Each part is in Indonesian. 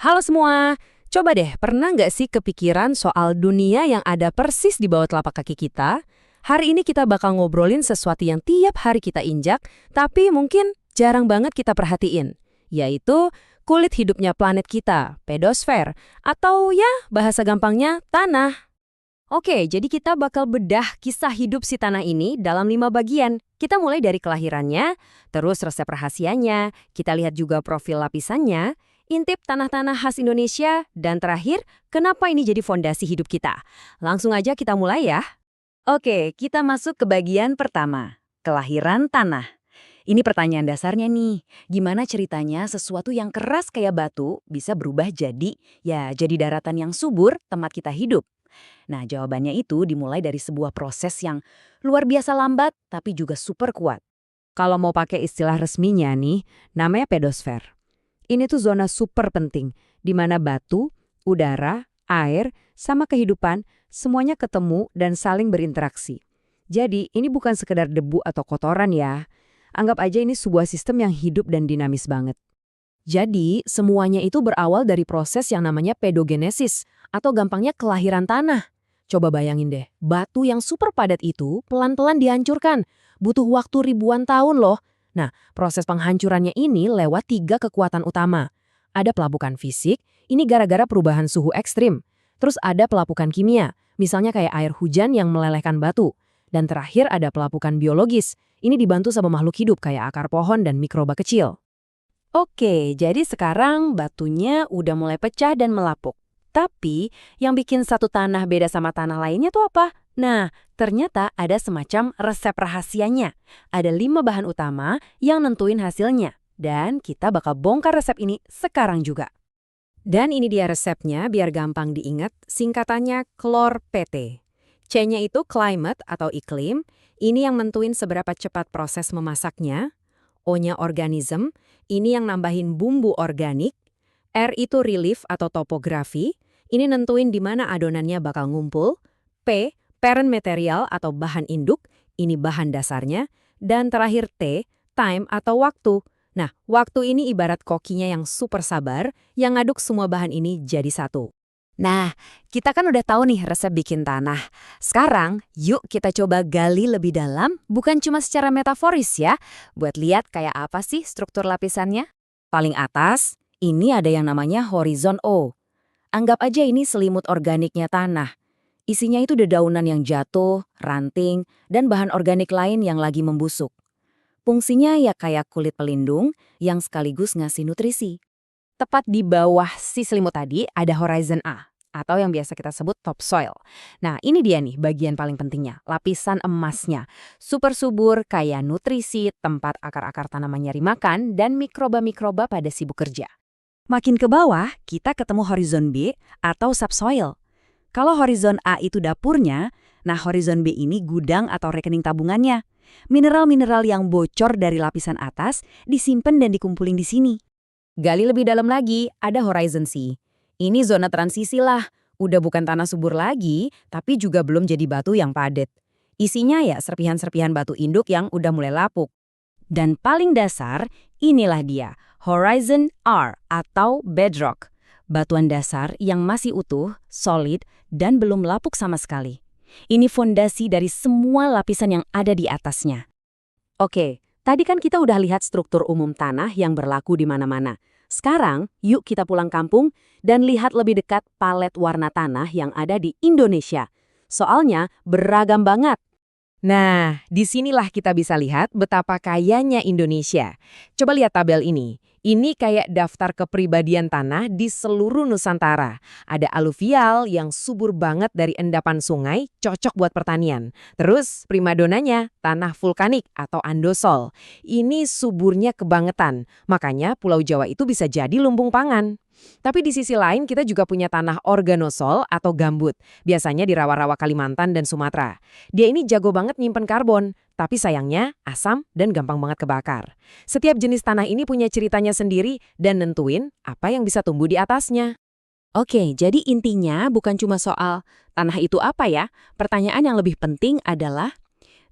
Halo semua, coba deh pernah nggak sih kepikiran soal dunia yang ada persis di bawah telapak kaki kita? Hari ini kita bakal ngobrolin sesuatu yang tiap hari kita injak, tapi mungkin jarang banget kita perhatiin, yaitu kulit hidupnya planet kita, pedosfer, atau ya bahasa gampangnya tanah. Oke, jadi kita bakal bedah kisah hidup si tanah ini dalam 5 bagian. Kita mulai dari kelahirannya, terus resep rahasianya, kita lihat juga profil lapisannya, intip tanah-tanah khas Indonesia, dan terakhir, kenapa ini jadi fondasi hidup kita. Langsung aja kita mulai ya. Oke, kita masuk ke bagian pertama, kelahiran tanah. Ini pertanyaan dasarnya nih, gimana ceritanya sesuatu yang keras kayak batu bisa berubah jadi daratan yang subur tempat kita hidup? Nah, jawabannya itu dimulai dari sebuah proses yang luar biasa lambat tapi juga super kuat. Kalau mau pakai istilah resminya nih, namanya pedosfer. Ini tuh zona super penting, di mana batu, udara, air, sama kehidupan semuanya ketemu dan saling berinteraksi. Jadi, ini bukan sekedar debu atau kotoran ya. Anggap aja ini sebuah sistem yang hidup dan dinamis banget. Jadi, semuanya itu berawal dari proses yang namanya pedogenesis, atau gampangnya kelahiran tanah. Coba bayangin deh, batu yang super padat itu pelan-pelan dihancurkan. Butuh waktu ribuan tahun loh. Nah, proses penghancurannya ini lewat 3 kekuatan utama. Ada pelapukan fisik, ini gara-gara perubahan suhu ekstrim. Terus ada pelapukan kimia, misalnya kayak air hujan yang melelehkan batu. Dan terakhir ada pelapukan biologis, ini dibantu sama makhluk hidup kayak akar pohon dan mikroba kecil. Oke, jadi sekarang batunya udah mulai pecah dan melapuk. Tapi, yang bikin satu tanah beda sama tanah lainnya tuh apa? Nah, ternyata ada semacam resep rahasianya. Ada 5 bahan utama yang nentuin hasilnya. Dan kita bakal bongkar resep ini sekarang juga. Dan ini dia resepnya, biar gampang diingat, singkatannya CLOR-PT. C-nya itu climate atau iklim, ini yang nentuin seberapa cepat proses memasaknya. O-nya organism, ini yang nambahin bumbu organik. R itu relief atau topografi, ini nentuin di mana adonannya bakal ngumpul. P, parent material atau bahan induk, ini bahan dasarnya. Dan terakhir T, time atau waktu. Nah, waktu ini ibarat kokinya yang super sabar, yang ngaduk semua bahan ini jadi satu. Nah, kita kan udah tahu nih resep bikin tanah. Sekarang, yuk kita coba gali lebih dalam, bukan cuma secara metaforis ya, buat lihat kayak apa sih struktur lapisannya. Paling atas, ini ada yang namanya horizon O. Anggap aja ini selimut organiknya tanah. Isinya itu dedaunan yang jatuh, ranting, dan bahan organik lain yang lagi membusuk. Fungsinya ya kayak kulit pelindung yang sekaligus ngasih nutrisi. Tepat di bawah si selimut tadi ada horizon A, atau yang biasa kita sebut topsoil. Nah, ini dia nih bagian paling pentingnya, lapisan emasnya. Super subur, kaya nutrisi, tempat akar-akar tanaman nyari makan, dan mikroba-mikroba pada sibuk kerja. Makin ke bawah, kita ketemu horizon B atau subsoil. Kalau horizon A itu dapurnya, nah horizon B ini gudang atau rekening tabungannya. Mineral-mineral yang bocor dari lapisan atas disimpan dan dikumpulin di sini. Gali lebih dalam lagi, ada horizon C. Ini zona transisi lah, udah bukan tanah subur lagi, tapi juga belum jadi batu yang padat. Isinya ya serpihan-serpihan batu induk yang udah mulai lapuk. Dan paling dasar, inilah dia, horizon R atau bedrock. Batuan dasar yang masih utuh, solid, dan belum lapuk sama sekali. Ini fondasi dari semua lapisan yang ada di atasnya. Oke, tadi kan kita udah lihat struktur umum tanah yang berlaku di mana-mana. Sekarang, yuk kita pulang kampung dan lihat lebih dekat palet warna tanah yang ada di Indonesia. Soalnya beragam banget. Nah, disinilah kita bisa lihat betapa kayanya Indonesia. Coba lihat tabel ini. Ini kayak daftar kepribadian tanah di seluruh Nusantara. Ada aluvial yang subur banget dari endapan sungai, cocok buat pertanian. Terus primadonanya, tanah vulkanik atau andosol. Ini suburnya kebangetan. Makanya Pulau Jawa itu bisa jadi lumbung pangan. Tapi di sisi lain kita juga punya tanah organosol atau gambut. Biasanya di rawa-rawa Kalimantan dan Sumatera. Dia ini jago banget nyimpen karbon. Tapi sayangnya asam dan gampang banget kebakar. Setiap jenis tanah ini punya ceritanya sendiri dan nentuin apa yang bisa tumbuh di atasnya. Oke, jadi intinya bukan cuma soal tanah itu apa ya. Pertanyaan yang lebih penting adalah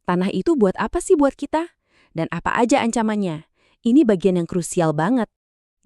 tanah itu buat apa sih buat kita? Dan apa aja ancamannya? Ini bagian yang krusial banget.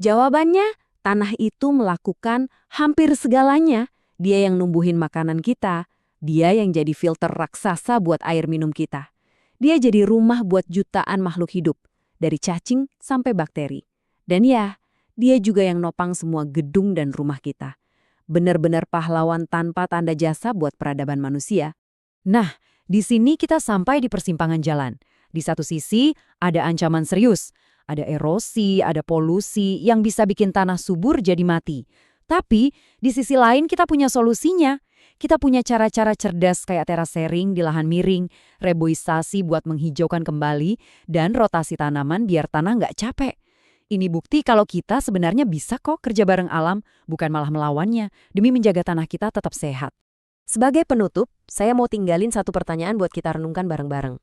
Jawabannya Tanah itu melakukan hampir segalanya. Dia yang numbuhin makanan kita, dia yang jadi filter raksasa buat air minum kita. Dia jadi rumah buat jutaan makhluk hidup, dari cacing sampai bakteri. Dan ya, dia juga yang nopang semua gedung dan rumah kita. Benar-benar pahlawan tanpa tanda jasa buat peradaban manusia. Nah, di sini kita sampai di persimpangan jalan. Di satu sisi, ada ancaman serius. Ada erosi, ada polusi yang bisa bikin tanah subur jadi mati. Tapi, di sisi lain kita punya solusinya. Kita punya cara-cara cerdas kayak terasering di lahan miring, reboisasi buat menghijaukan kembali, dan rotasi tanaman biar tanah nggak capek. Ini bukti kalau kita sebenarnya bisa kok kerja bareng alam, bukan malah melawannya, demi menjaga tanah kita tetap sehat. Sebagai penutup, saya mau tinggalin satu pertanyaan buat kita renungkan bareng-bareng.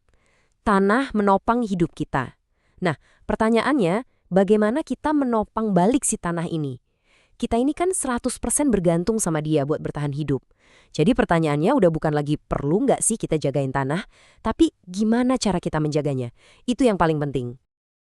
Tanah menopang hidup kita. Nah, pertanyaannya, bagaimana kita menopang balik si tanah ini? Kita ini kan 100% bergantung sama dia buat bertahan hidup. Jadi pertanyaannya udah bukan lagi perlu nggak sih kita jagain tanah, tapi gimana cara kita menjaganya? Itu yang paling penting.